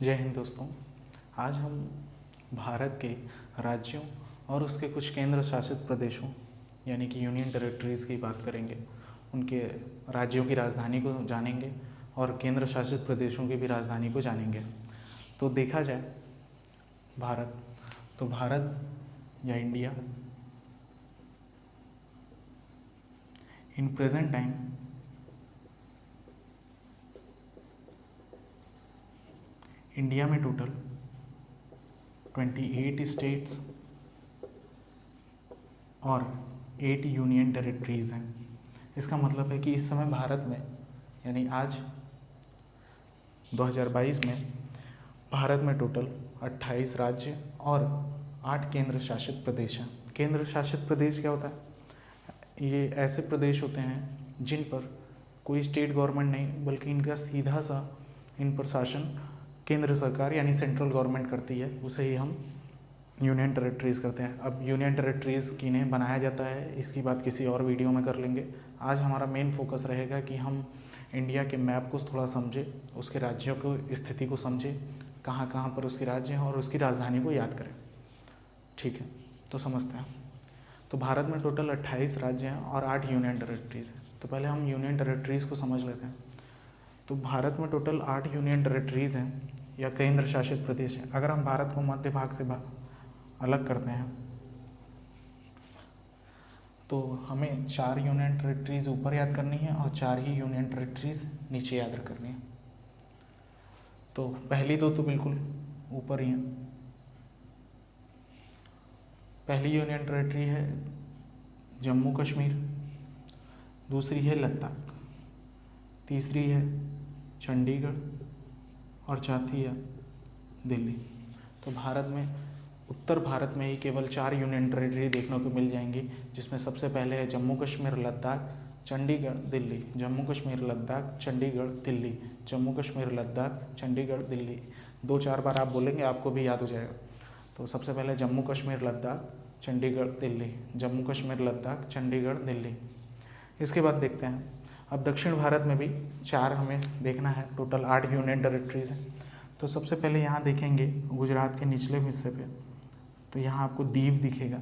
जय हिंद दोस्तों। आज हम भारत के राज्यों और उसके कुछ केंद्र शासित प्रदेशों यानी कि यूनियन टेरिटरीज़ की बात करेंगे। उनके राज्यों की राजधानी को जानेंगे और केंद्र शासित प्रदेशों की भी राजधानी को जानेंगे। तो देखा जाए भारत या India in present time India में टोटल 28 स्टेट्स और 8 यूनियन टेरिटरीज़ हैं। इसका मतलब है कि इस समय भारत में यानी आज 2022 में भारत में टोटल 28 राज्य और 8 केंद्र शासित प्रदेश हैं। केंद्र शासित प्रदेश क्या होता है? ये ऐसे प्रदेश होते हैं जिन पर कोई स्टेट गवर्नमेंट नहीं बल्कि इनका सीधा सा इन पर शासन केंद्र सरकार यानी सेंट्रल गवर्नमेंट करती है, उसे ही हम यूनियन टेरिटरीज़ करते हैं। अब यूनियन टेरिटरीज़ किन्हें बनाया जाता है इसकी बात किसी और वीडियो में कर लेंगे। आज हमारा मेन फोकस रहेगा कि हम इंडिया के मैप को थोड़ा समझें, उसके राज्यों को स्थिति को समझें, कहाँ कहाँ पर उसके राज्य हैं और उसकी राजधानी को याद करें। ठीक है, तो समझते हैं। तो भारत में टोटल 28 राज्य हैं और 8 यूनियन टेरिटरीज़ हैं। तो पहले हम यूनियन टेरिटरीज़ को समझ लेते हैं। तो भारत में टोटल 8 यूनियन टेरिटरीज़ हैं या केंद्र शासित प्रदेश हैं। अगर हम भारत को मध्य भाग से अलग करते हैं तो हमें 4 यूनियन टेरिटरीज़ ऊपर याद करनी है और 4 ही यूनियन टेरिटरीज़ नीचे याद करनी है। तो पहली तो बिल्कुल ऊपर ही है। पहली यूनियन टेरिटरी है जम्मू कश्मीर, दूसरी है लद्दाख, तीसरी है चंडीगढ़ और चौथी है दिल्ली। तो भारत में उत्तर भारत में ही केवल 4 यूनियन टेरिटरी देखने को मिल जाएंगी, जिसमें सबसे पहले है जम्मू कश्मीर लद्दाख चंडीगढ़ दिल्ली, जम्मू कश्मीर लद्दाख चंडीगढ़ दिल्ली, जम्मू कश्मीर लद्दाख चंडीगढ़ दिल्ली। 2-4 बार आप बोलेंगे आपको भी याद हो जाएगा। तो सबसे पहले जम्मू कश्मीर लद्दाख चंडीगढ़ दिल्ली, जम्मू कश्मीर लद्दाख चंडीगढ़ दिल्ली। इसके बाद देखते हैं अब दक्षिण भारत में भी 4 हमें देखना है। टोटल 8 यूनियन टेरिटरीज़ हैं। तो सबसे पहले यहाँ देखेंगे गुजरात के निचले हिस्से पे, तो यहाँ आपको दीव दिखेगा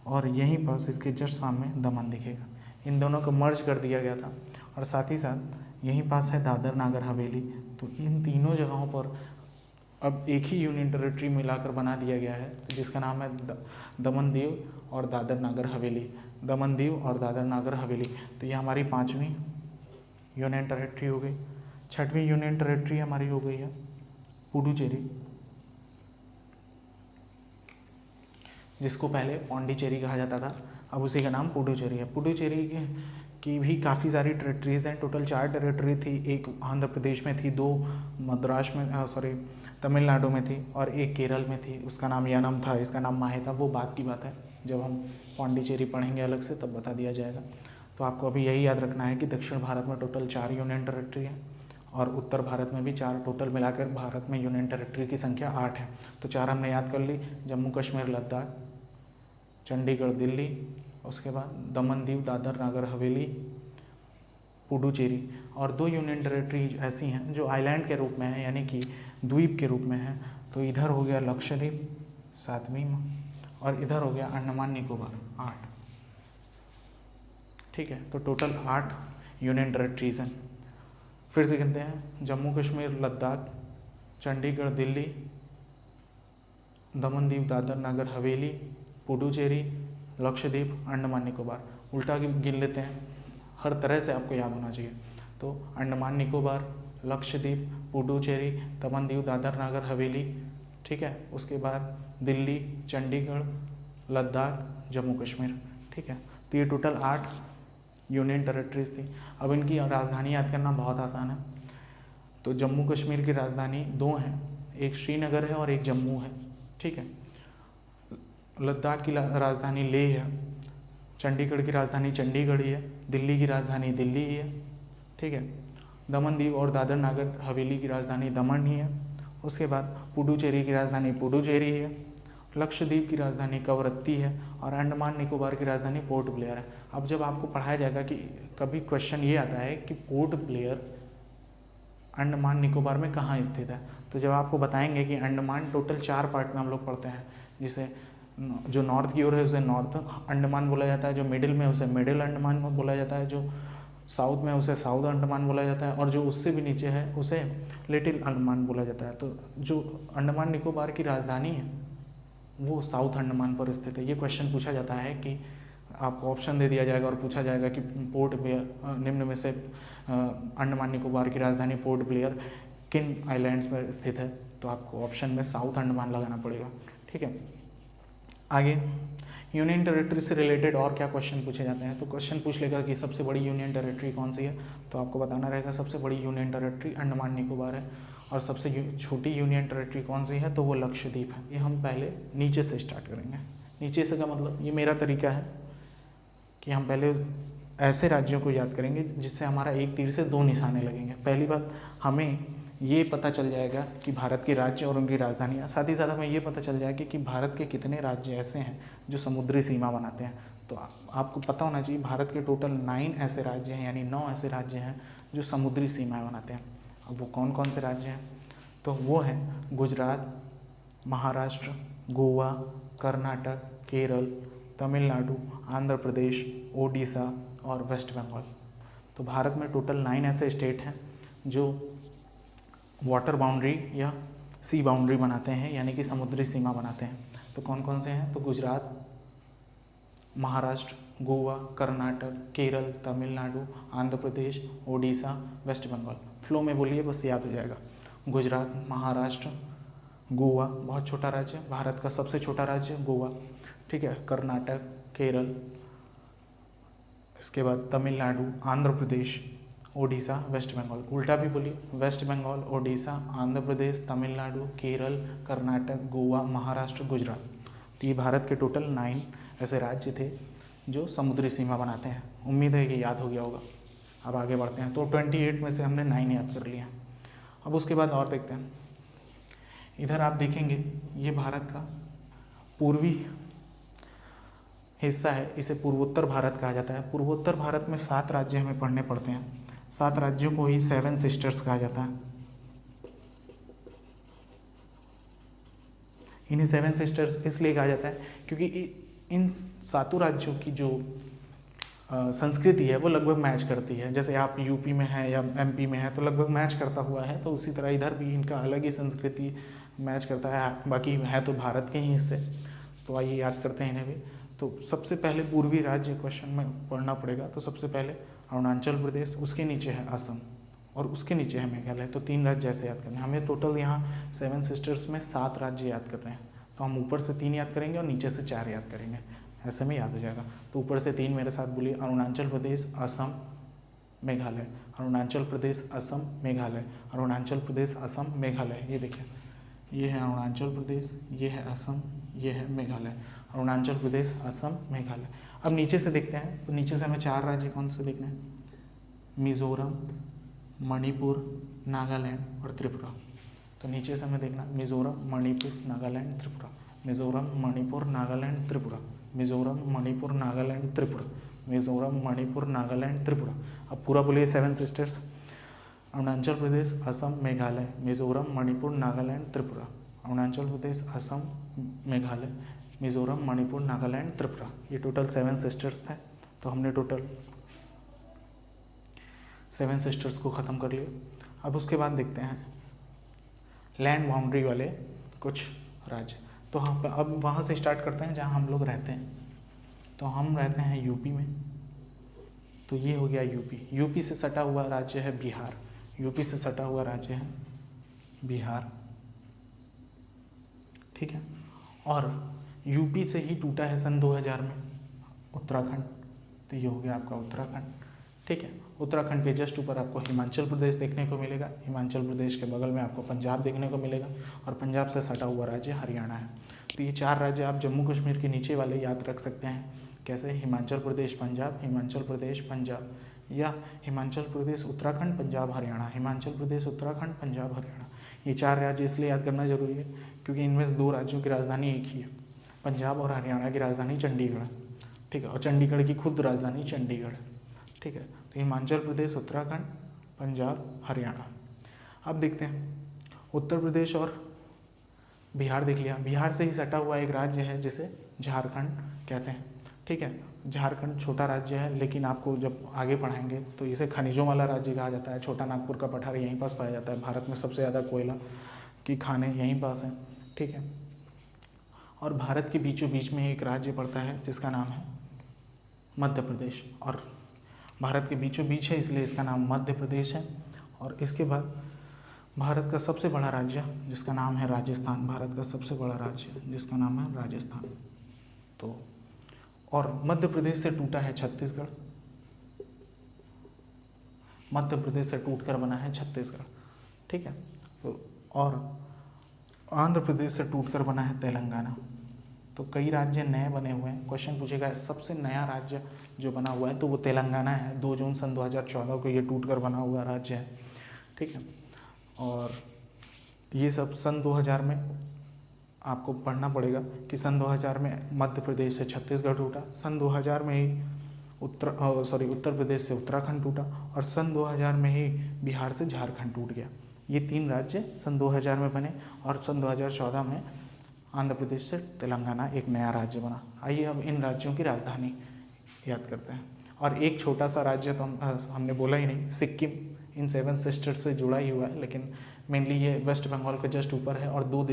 और यहीं पास इसके जस्ट सामने दमन दिखेगा। इन दोनों को मर्ज कर दिया गया था और साथ ही साथ यहीं पास है दादर नागर हवेली। तो इन तीनों जगहों पर अब एक ही यूनियन टेरिटरी मिलाकर बना दिया गया है, जिसका नाम है दमन दीव और दादर नागर हवेली। दमन दीव और दादर नागर हवेली। तो ये हमारी 5वीं यूनियन टेरिटरी हो गई। 6वीं यूनियन टेरिटरी हमारी हो गई है पुडुचेरी, जिसको पहले पौंडीचेरी कहा जाता था, अब उसी का नाम पुडुचेरी है। पुडुचेरी की भी काफ़ी सारी टेरिटरीज़ हैं। टोटल 4 टेरिटरी थी, एक आंध्र प्रदेश में थी, 2 मद्रास में तमिलनाडु में थी और एक केरल में थी, उसका नाम यानम था, इसका नाम माहे था। वो बात की बात है, जब हम पौंडीचेरी पढ़ेंगे अलग से तब बता दिया जाएगा। तो आपको अभी यही याद रखना है कि दक्षिण भारत में टोटल 4 यूनियन टेरिटरी है और उत्तर भारत में भी 4। टोटल मिलाकर भारत में यूनियन टेरिटरी की संख्या 8 है। तो 4 हमने याद कर ली, जम्मू कश्मीर लद्दाख चंडीगढ़ दिल्ली, उसके बाद दमन दीव दादर नागर हवेली पुडुचेरी। और 2 यूनियन टेरिटरी ऐसी हैं जो आइलैंड के रूप में हैं, यानी कि द्वीप के रूप में हैं। तो इधर हो गया लक्षद्वीप 7वीं में और इधर हो गया अंडमान निकोबार 8। ठीक है, तो टोटल 8 यूनियन टेरिटरीज़ हैं। फिर से कहते हैं जम्मू कश्मीर लद्दाख चंडीगढ़ दिल्ली, दमन दीव दादर नागर हवेली, पुडुचेरी, लक्षद्वीप, अंडमान निकोबार। उल्टा गिन लेते हैं, हर तरह से आपको याद होना चाहिए। तो अंडमान निकोबार, लक्षद्वीप, पुडुचेरी, दमन दीव दादर नागर हवेली, ठीक है। उसके बाद दिल्ली, चंडीगढ़, लद्दाख, जम्मू कश्मीर, ठीक है। तो ये टोटल 8 यूनियन टेरिटरीज़ थी। अब इनकी राजधानी याद करना बहुत आसान है। तो जम्मू कश्मीर की राजधानी 2 हैं, एक श्रीनगर है और एक जम्मू है, ठीक है। लद्दाख की राजधानी लेह है, चंडीगढ़ की राजधानी चंडीगढ़ ही है, दिल्ली की राजधानी दिल्ली ही है, ठीक है। दमन दीव और दादर नागर हवेली की राजधानी दमन ही है। उसके बाद पुडुचेरी की राजधानी पुडुचेरी है, लक्षद्वीप की राजधानी कवरत्ती है और अंडमान निकोबार की राजधानी पोर्ट ब्लेयर है। अब जब आपको पढ़ाया जाएगा कि कभी क्वेश्चन ये आता है कि पोर्ट ब्लेयर अंडमान निकोबार में कहाँ स्थित है। तो जब आपको बताएंगे कि अंडमान टोटल 4 पार्ट में हम लोग पढ़ते हैं, जिसे जो नॉर्थ की ओर है उसे नॉर्थ अंडमान बोला जाता है, जो मिडिल में उसे मिडिल अंडमान बोला जाता है, जो साउथ में उसे साउथ अंडमान बोला जाता है, और जो उससे भी नीचे है उसे लिटिल अंडमान बोला जाता है। तो जो अंडमान निकोबार की राजधानी है वो साउथ अंडमान पर स्थित है। ये क्वेश्चन पूछा जाता है कि आपको ऑप्शन दे दिया जाएगा और पूछा जाएगा कि पोर्ट ब्लेयर निम्न में से अंडमान निकोबार की राजधानी पोर्ट ब्लेयर किन आइलैंड्स पर स्थित है, तो आपको ऑप्शन में साउथ अंडमान लगाना पड़ेगा। ठीक है, आगे यूनियन टेरिटरी से रिलेटेड और क्या क्वेश्चन पूछे जाते हैं। तो क्वेश्चन पूछ लेगा कि सबसे बड़ी यूनियन टेरिटरी कौन सी है, तो आपको बताना रहेगा सबसे बड़ी यूनियन टेरिटरी अंडमान निकोबार है, और सबसे छोटी यूनियन टेरिटरी कौन सी है, तो वो लक्षद्वीप है। ये हम पहले नीचे से स्टार्ट करेंगे। नीचे से का मतलब, ये मेरा तरीका है कि हम पहले ऐसे राज्यों को याद करेंगे जिससे हमारा एक तीर से 2 निशाने लगेंगे। पहली बात, हमें ये पता चल जाएगा कि भारत के राज्य और उनकी राजधानियाँ, साथ ही साथ हमें ये पता चल जाएगा कि भारत के कितने राज्य ऐसे हैं जो समुद्री सीमा बनाते हैं। तो आपको पता होना चाहिए भारत के टोटल 9 ऐसे राज्य हैं, यानी 9 ऐसे राज्य हैं जो समुद्री सीमाएँ बनाते हैं। अब वो कौन कौन से राज्य हैं, तो वो हैं गुजरात, महाराष्ट्र, गोवा, कर्नाटक, केरल, तमिलनाडु, आंध्र प्रदेश, ओडिशा और वेस्ट बंगाल। तो भारत में टोटल 9 ऐसे स्टेट हैं जो वाटर बाउंड्री या सी बाउंड्री बनाते हैं, यानी कि समुद्री सीमा बनाते हैं। तो कौन कौन से हैं, तो गुजरात, महाराष्ट्र, गोवा, कर्नाटक, केरल, तमिलनाडु, आंध्र प्रदेश, ओडिशा, वेस्ट बंगाल। फ्लो में बोलिए, बस याद हो जाएगा। गुजरात, महाराष्ट्र, गोवा, बहुत छोटा राज्य, भारत का सबसे छोटा राज्य गोवा, ठीक है, कर्नाटक, केरल, इसके बाद तमिलनाडु, आंध्र प्रदेश, ओडिशा, वेस्ट बंगाल। उल्टा भी बोलिए, वेस्ट बंगाल, ओडिशा, आंध्र प्रदेश, तमिलनाडु, केरल, कर्नाटक, गोवा, महाराष्ट्र, गुजरात। तो ये भारत के टोटल 9 ऐसे राज्य थे जो समुद्री सीमा बनाते हैं। उम्मीद है कि याद हो गया होगा। अब आगे बढ़ते हैं। तो 28 में से हमने 9 याद कर लिया। अब उसके बाद और देखते हैं। इधर आप देखेंगे ये भारत का पूर्वी हिस्सा है, इसे पूर्वोत्तर भारत कहा जाता है। पूर्वोत्तर भारत में 7 राज्य हमें पढ़ने पड़ते हैं। 7 राज्यों को ही 7 सिस्टर्स कहा जाता है। इन्हें 7 सिस्टर्स इसलिए कहा जाता है क्योंकि इन 7 राज्यों की जो संस्कृति है वो लगभग मैच करती है। जैसे आप यूपी में हैं या एमपी में हैं तो लगभग मैच करता हुआ है, तो उसी तरह इधर भी इनका अलग ही संस्कृति मैच करता है। बाकी है तो भारत के ही हिस्से, तो आइए याद करते हैं इन्हें भी। तो सबसे पहले पूर्वी राज्य क्वेश्चन में पढ़ना पड़ेगा। तो सबसे पहले अरुणाचल प्रदेश, उसके नीचे है असम और उसके नीचे है मेघालय। तो 3 राज्य ऐसे याद करने हैं हमें। टोटल यहाँ 7 सिस्टर्स में 7 राज्य याद कर रहे हैं। तो हम ऊपर से 3 याद करेंगे और नीचे से 4 याद करेंगे, ऐसे में याद हो जाएगा। तो ऊपर से 3 मेरे साथ बोलिए, अरुणाचल प्रदेश, असम, मेघालय। अरुणाचल प्रदेश, असम, मेघालय। अरुणाचल प्रदेश, असम, मेघालय। ये देखिए, ये है अरुणाचल प्रदेश, ये है असम, ये है मेघालय। अरुणाचल प्रदेश, असम, मेघालय। अब नीचे से देखते हैं। तो नीचे से हमें 4 राज्य कौन से देखने हैं, मिज़ोरम, मणिपुर, नागालैंड और त्रिपुरा। तो नीचे से हमें देखना मिज़ोरम, मणिपुर, नागालैंड, त्रिपुरा। मिज़ोरम, मणिपुर, नागालैंड, त्रिपुरा। मिज़ोरम, मणिपुर, नागालैंड, त्रिपुरा। मिज़ोरम, मणिपुर, नागालैंड, त्रिपुरा। अब पूरा बोलिए 7 सिस्टर्स। अरुणाचल प्रदेश, असम, मेघालय, मिज़ोरम, मणिपुर, नागालैंड, त्रिपुरा। अरुणाचल प्रदेश, असम, मेघालय, मिज़ोरम, मणिपुर, नागालैंड, त्रिपुरा। ये टोटल 7 सिस्टर्स थे। तो हमने टोटल 7 सिस्टर्स को ख़त्म कर लिया। अब उसके बाद देखते हैं लैंड बाउंड्री वाले कुछ राज्य। तो हाँ, अब वहाँ से स्टार्ट करते हैं जहाँ हम लोग रहते हैं। तो हम रहते हैं यूपी में, तो ये हो गया यूपी। यूपी से सटा हुआ राज्य है बिहार। यूपी से सटा हुआ राज्य है बिहार, ठीक है। और यूपी से ही टूटा है सन 2000 में उत्तराखंड। तो ये हो गया आपका उत्तराखंड, ठीक है। उत्तराखंड के जस्ट ऊपर आपको हिमाचल प्रदेश देखने को मिलेगा। हिमाचल प्रदेश के बगल में आपको पंजाब देखने को मिलेगा और पंजाब से सटा हुआ राज्य हरियाणा है। तो ये 4 राज्य आप जम्मू कश्मीर के नीचे वाले याद रख सकते हैं। कैसे, हिमाचल प्रदेश पंजाब, हिमाचल प्रदेश पंजाब, या हिमाचल प्रदेश उत्तराखंड, पंजाब हरियाणा, हिमाचल प्रदेश उत्तराखंड, पंजाब हरियाणा। ये 4 राज्य इसलिए याद करना जरूरी है क्योंकि इनमें से 2 राज्यों की राजधानी एक ही है। पंजाब और हरियाणा की राजधानी चंडीगढ़ है, ठीक है, और चंडीगढ़ की खुद राजधानी चंडीगढ़ है, ठीक है। तो हिमाचल प्रदेश, उत्तराखंड, पंजाब, हरियाणा। अब देखते हैं उत्तर प्रदेश और बिहार देख लिया। बिहार से ही सटा हुआ एक राज्य है जिसे झारखंड कहते हैं। ठीक है, झारखंड छोटा राज्य है, लेकिन आपको जब आगे पढ़ाएंगे तो इसे खनिजों वाला राज्य कहा जाता है। छोटा नागपुर का पठार यहीं पास पाया जाता है। भारत में सबसे ज़्यादा कोयला की खानें यहीं पास हैं। ठीक है, और भारत के बीचों बीच में एक राज्य पड़ता है जिसका नाम है मध्य प्रदेश, और भारत के बीचों बीच है इसलिए इसका नाम मध्य प्रदेश है। और इसके बाद भारत का सबसे बड़ा राज्य जिसका नाम है राजस्थान, भारत का सबसे बड़ा राज्य जिसका नाम है राजस्थान। तो और मध्य प्रदेश से टूटा है छत्तीसगढ़, मध्य प्रदेश से टूटकर बना है छत्तीसगढ़। ठीक है, तो और आंध्र प्रदेश से टूटकर बना है तेलंगाना। तो कई राज्य नए बने हुए हैं। क्वेश्चन पूछेगा सबसे नया राज्य जो बना हुआ है तो वो तेलंगाना है। 2 जून सन 2014 को ये टूटकर बना हुआ राज्य है। ठीक है, और ये सब सन 2000 में आपको पढ़ना पड़ेगा कि सन 2000 में मध्य प्रदेश से छत्तीसगढ़ टूटा, सन 2000 में ही उत्तर प्रदेश से उत्तराखंड टूटा, और सन 2000 में ही बिहार से झारखंड टूट गया। ये 3 राज्य सन 2000 में बने, और सन 2014 में आंध्र प्रदेश से तेलंगाना एक नया राज्य बना। आइए अब इन राज्यों की राजधानी याद करते हैं। और एक छोटा सा राज्य तो हमने बोला ही नहीं, सिक्किम इन 7 सिस्टर्स से जुड़ा ही हुआ है, लेकिन मेनली ये वेस्ट बंगाल के जस्ट ऊपर है और 3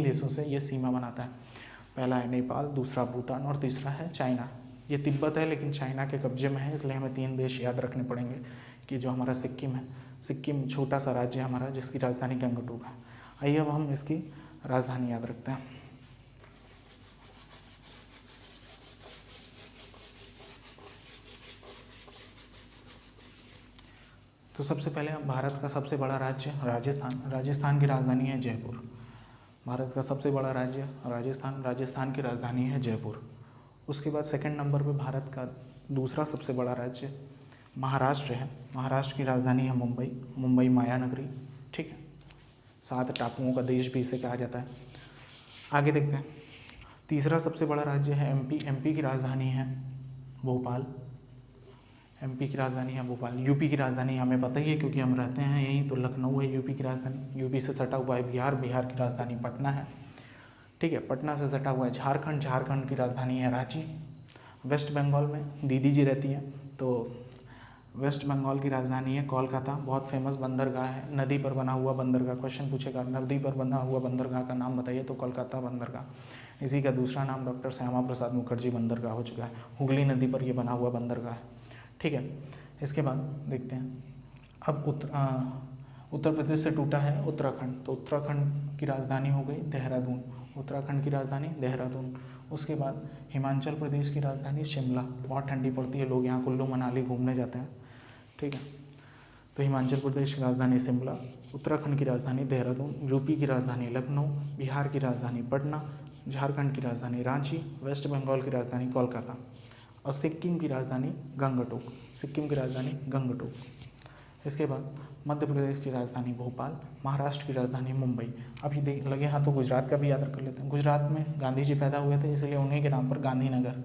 देशों से ये सीमा बनाता है। पहला है नेपाल, दूसरा भूटान और तीसरा है चाइना। ये तिब्बत है लेकिन चाइना के कब्जे में है, इसलिए हमें 3 देश याद रखने पड़ेंगे। कि जो हमारा सिक्किम है, सिक्किम छोटा सा राज्य है हमारा जिसकी राजधानी गंगटोक है। आइए अब हम इसकी राजधानी याद रखते हैं। तो सबसे पहले भारत का सबसे बड़ा राज्य राजस्थान, राजस्थान की राजधानी है जयपुर। भारत का सबसे बड़ा राज्य राजस्थान, राजस्थान की राजधानी है जयपुर। उसके बाद सेकंड नंबर पे भारत का दूसरा सबसे बड़ा राज्य महाराष्ट्र है। महाराष्ट्र की राजधानी है मुंबई, मुंबई माया नगरी। ठीक है, 7 टापुओं का देश भी इसे कहा जाता है। आगे देखते हैं, तीसरा सबसे बड़ा राज्य है एमपी। एमपी की राजधानी है भोपाल, एमपी की राजधानी है भोपाल। यूपी की राजधानी हमें पता ही है क्योंकि हम रहते हैं यहीं, तो लखनऊ है यूपी की राजधानी। यूपी से सटा हुआ है बिहार, बिहार की राजधानी पटना है। ठीक है, पटना से सटा हुआ है झारखंड, झारखंड की राजधानी है रांची। वेस्ट बंगाल में दीदी जी रहती हैं, तो वेस्ट बंगाल की राजधानी है कोलकाता। बहुत फेमस बंदरगाह है, नदी पर बना हुआ बंदरगाह। क्वेश्चन पूछेगा नदी पर बना हुआ बंदरगाह का नाम बताइए, तो कोलकाता बंदरगाह। इसी का दूसरा नाम डॉक्टर श्यामा प्रसाद मुखर्जी बंदरगाह हो चुका है। हुगली नदी पर यह बना हुआ बंदरगाह है। ठीक है, इसके बाद देखते हैं अब उत्तर प्रदेश से टूटा है उत्तराखंड, तो उत्तराखंड की राजधानी हो गई देहरादून। उत्तराखंड की राजधानी देहरादून। उसके बाद हिमाचल प्रदेश की राजधानी शिमला। बहुत ठंडी पड़ती है, लोग यहाँ कुल्लू मनाली घूमने जाते हैं। ठीक है, तो हिमाचल प्रदेश की राजधानी शिमला, उत्तराखंड की राजधानी देहरादून, यूपी की राजधानी लखनऊ, बिहार की राजधानी पटना, झारखंड की राजधानी रांची, वेस्ट बंगाल की राजधानी कोलकाता और सिक्किम की राजधानी गंगटोक। सिक्किम की राजधानी गंगटोक। इसके बाद मध्य प्रदेश की राजधानी भोपाल, महाराष्ट्र की राजधानी मुंबई। अभी देख लगे हाँ तो गुजरात का भी याद कर लेते हैं। गुजरात में गांधी जी पैदा हुए थे, इसलिए उन्हीं के नाम पर गांधीनगर।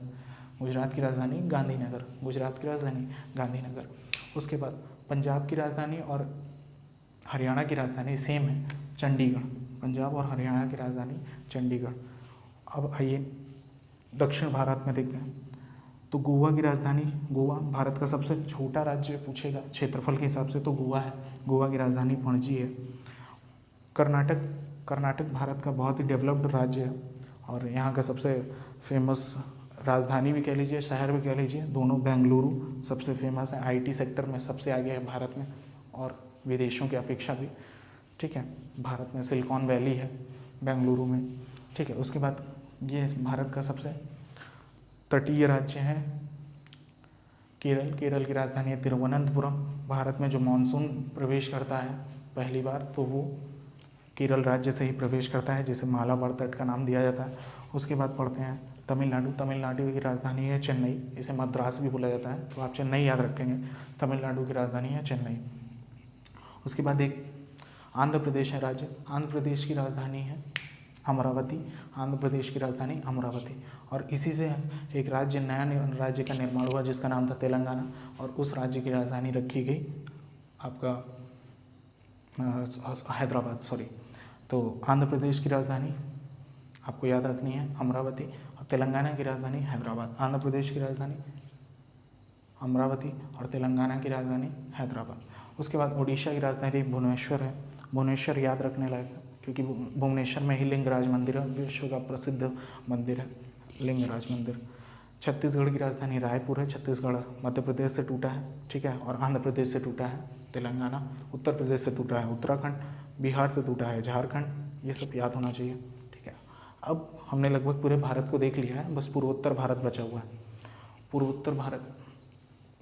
गुजरात की राजधानी गांधीनगर, गुजरात की राजधानी गांधीनगर। उसके बाद पंजाब की राजधानी और हरियाणा की राजधानी सेम है, चंडीगढ़। पंजाब और हरियाणा की राजधानी चंडीगढ़। अब आइए दक्षिण भारत में देखते हैं, तो गोवा की राजधानी गोवा। भारत का सबसे छोटा राज्य पूछेगा क्षेत्रफल के हिसाब से तो गोवा है। गोवा की राजधानी पणजी है। कर्नाटक भारत का बहुत ही डेवलप्ड राज्य है और यहाँ का सबसे फेमस राजधानी भी कह लीजिए, शहर भी कह लीजिए, दोनों बेंगलुरु सबसे फेमस है। आईटी सेक्टर में सबसे आगे है भारत में और विदेशों की अपेक्षा भी। ठीक है, भारत में सिलिकॉन वैली है बेंगलुरु में। ठीक है, उसके बाद ये भारत का सबसे तटीय राज्य है केरल। केरल की राजधानी है तिरुवनंतपुरम। भारत में जो मानसून प्रवेश करता है पहली बार तो वो केरल राज्य से ही प्रवेश करता है, जिसे मालाबार तट का नाम दिया जाता है। उसके बाद पढ़ते हैं तमिलनाडु। तमिलनाडु की राजधानी है चेन्नई, इसे मद्रास भी बोला जाता है, तो आप चेन्नई याद रखेंगे। तमिलनाडु की राजधानी है चेन्नई। उसके बाद एक आंध्र प्रदेश है राज्य। आंध्र प्रदेश की राजधानी है अमरावती। आंध्र प्रदेश की राजधानी अमरावती। और इसी से एक नया राज्य का निर्माण हुआ जिसका नाम था तेलंगाना, और उस राज्य की राजधानी रखी गई आपका हैदराबाद सॉरी। तो आंध्र प्रदेश की राजधानी आपको याद रखनी है अमरावती, और तेलंगाना की राजधानी हैदराबाद। आंध्र प्रदेश की राजधानी अमरावती और तेलंगाना की राजधानी हैदराबाद। उसके बाद उड़ीसा की राजधानी भुवनेश्वर है। भुवनेश्वर याद रखने लायक है क्योंकि भुवनेश्वर में ही लिंगराज मंदिर है, विश्व का प्रसिद्ध मंदिर है लिंगराज मंदिर। छत्तीसगढ़ की राजधानी रायपुर है। छत्तीसगढ़ मध्य प्रदेश से टूटा है, ठीक है, और आंध्र प्रदेश से टूटा है तेलंगाना, उत्तर प्रदेश से टूटा है उत्तराखंड, बिहार से टूटा है झारखंड। ये सब याद होना चाहिए, ठीक है। अब हमने लगभग पूरे भारत को देख लिया है, बस पूर्वोत्तर भारत बचा हुआ है। पूर्वोत्तर भारत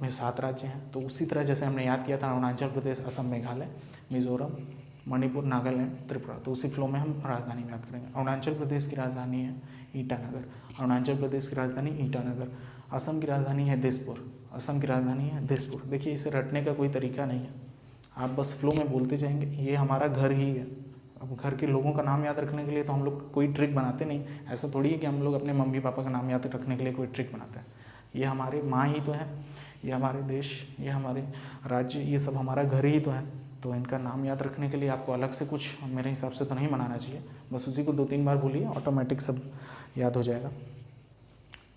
में 7 राज्य हैं। तो उसी तरह जैसे हमने याद किया था अरुणाचल प्रदेश, असम, मेघालय, मिजोरम, मणिपुर, नागालैंड, त्रिपुरा, तो उसी फ्लो में हम राजधानी में याद करेंगे। अरुणाचल प्रदेश की राजधानी है ईटानगर। अरुणाचल प्रदेश की राजधानी ईटानगर। असम की राजधानी है दिसपुर। असम की राजधानी है दिसपुर। देखिए इसे रटने का कोई तरीका नहीं है, आप बस फ्लो में बोलते जाएंगे। ये हमारा घर ही है। अब घर के लोगों का नाम याद रखने के लिए तो हम लोग कोई ट्रिक बनाते नहीं, ऐसा थोड़ी है कि हम लोग अपने मम्मी पापा का नाम याद रखने के लिए कोई ट्रिक बनाते हैं। ये हमारे माँ ही तो है, ये हमारे देश, ये हमारे राज्य, ये सब हमारा घर ही तो है। तो इनका नाम याद रखने के लिए आपको अलग से कुछ मेरे हिसाब से तो नहीं बनाना चाहिए, बस उसी को 2-3 बार बोलिए, ऑटोमेटिक सब याद हो जाएगा,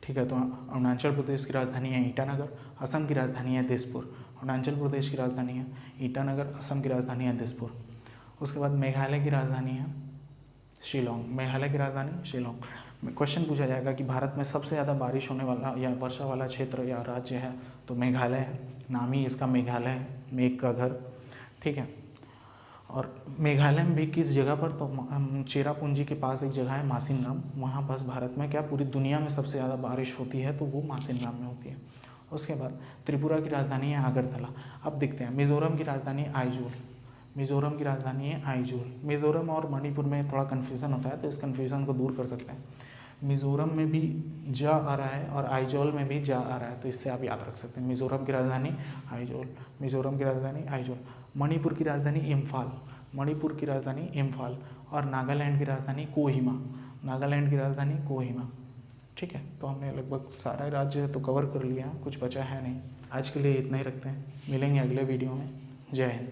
ठीक है। तो अरुणाचल प्रदेश की राजधानी है ईटानगर। असम की राजधानी है दिसपुर। अरुणाचल प्रदेश की राजधानी है ईटानगर, असम की राजधानी है दिसपुर। उसके बाद मेघालय की राजधानी है शिलोंग। मेघालय की राजधानी शिलोंग। क्वेश्चन पूछा जाएगा कि भारत में सबसे ज़्यादा बारिश होने वाला या वर्षा वाला क्षेत्र या राज्य है, तो मेघालय है। नाम ही इसका मेघालय है, मेघ का घर, ठीक है। और मेघालय में भी किस जगह पर, तो चेरापूंजी के पास एक जगह है मासिनराम, वहाँ बस भारत में क्या पूरी दुनिया में सबसे ज़्यादा बारिश होती है, तो वो मासिनराम में होती है। उसके बाद त्रिपुरा की राजधानी है अगरतला। अब देखते हैं मिज़ोरम की राजधानी आइजोल। मिज़ोरम की राजधानी है आइजोल। मिज़ोरम और मणिपुर में थोड़ा कन्फ्यूज़न होता है, तो इस कन्फ्यूज़न को दूर कर सकते हैं। मिज़ोरम में भी जा आ रहा है और आइजोल में भी जा आ रहा है, तो इससे आप याद रख सकते हैं। मिज़ोरम की राजधानी आइजोल, मिज़ोरम की राजधानी आइजोल। मणिपुर की राजधानी इम्फाल, मणिपुर की राजधानी इम्फाल। और नागालैंड की राजधानी कोहिमा, नागालैंड की राजधानी कोहिमा, ठीक है। तो हमने लगभग सारा राज्य तो कवर कर लिया, कुछ बचा है नहीं। आज के लिए इतना ही रखते हैं, मिलेंगे अगले वीडियो में। जय हिंद।